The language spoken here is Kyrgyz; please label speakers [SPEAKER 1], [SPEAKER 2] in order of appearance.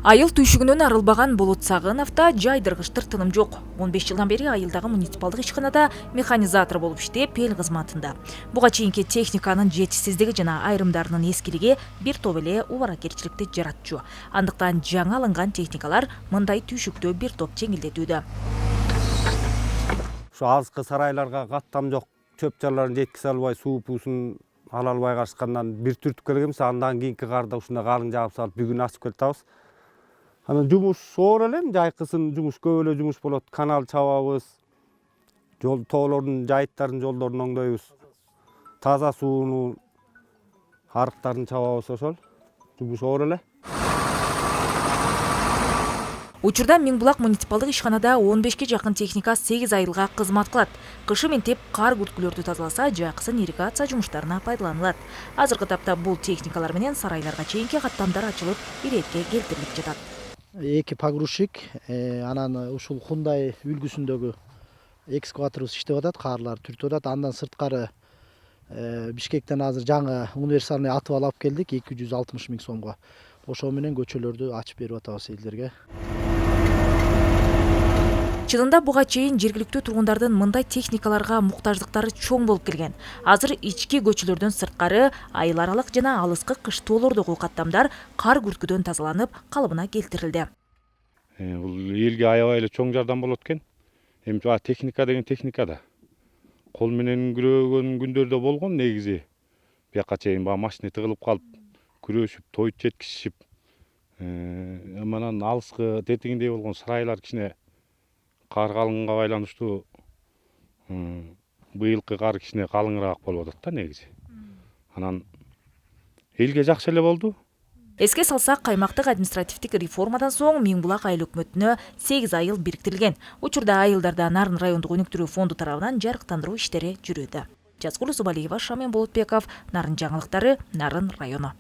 [SPEAKER 1] Айыл түйшігінен арылбаған Болот Сағыновта жайдырғыштыр тыным жоқ. 15 жылдан бері айылдағы муниципалдық ишканада механизатор болып иштеп эл кызматында. Буга чейинки техниканын жетишсиздиги жана айрымдарынын эскилиги бир топ эле убаракерчиликти жаратчу. Андыктан жаңы алынган техникалар мындай түйшүктө бир топ жеңилдетүүдө.
[SPEAKER 2] Şu azkı saraylarga kattam yok, çöp çarlarını жеткизе албай, суу пуусун ала албай калышкандан бир түртүп келгенбиз. Андан кийинки карда ушундай калың жаап салып бүгүн ачып келатабыз. Анан жумуш оор эле, жайкысын жумуш көп эле жумуш болот. Канал чабабыз, жол тоолордун, жайыттардын жолдорун оңдойбуз. Таза сууну, арыктарын чабабыз ошол. Жумуш оор эле.
[SPEAKER 1] Учурда Миңбулак муниципалдык ишканада 15ке жакын техника 8 айылга кызмат кылат. Кышы ментеп кар күрткүлөрдү тазаласа, жакысын ирригация жумуштарына пайдаланылат. Азыркы тапта бул техникалар менен сарайларга чейинки каттамдар ачылып, иретке келтирилип жатат.
[SPEAKER 3] Эки погрузчик, анан ушул Hyundai үлгүсүндөгү экскаваторубуз иштеп атат, карлар түртүп атат. Андан сырткары Бишкектен азыр жаңы универсальный атып алып келдик 260 000 сомго. Ошо менен көчөлөрдү ачып берип атабыз элдерге.
[SPEAKER 1] Чынында буга чейин жергиликтүү тургундардын мындай техникаларга муктаждыктары чоң болуп келген. Азыр ички көчөлөрдөн сырткары айыл аралык жана алыскы кыштоолордогу каттамдар кар күрткүдөн тазаланып, калыбына келтирилди.
[SPEAKER 4] Бул элге аябай эле чоң жардам болот экен. Эми техника деген техника да. Кол менен күрөгөн күндөрдө болгон негизи. Бияка чейин машина тыгылып калып, күрөшүп, тоyut жеткизишип, анан алыскы тетигиндей болгон сарайлар кичине кар калыңга байланыштуу быйылкы кар кичине калыңыраак болуп атат да негизи. Анан элге жакшы эле болду.
[SPEAKER 1] Эске салсак, каймактык административдик реформадан соң Миңбулак айыл өкмөтүнө 8 айыл бириктирилген. Учурда айылдарда Нарын райондук өнүктүрүү фонду тарабынан жарыктандыруу иштери жүрүүдө. Жазгул Зубалиева, Шамен Болотбеков, Нарын жаңылыктары, Нарын району.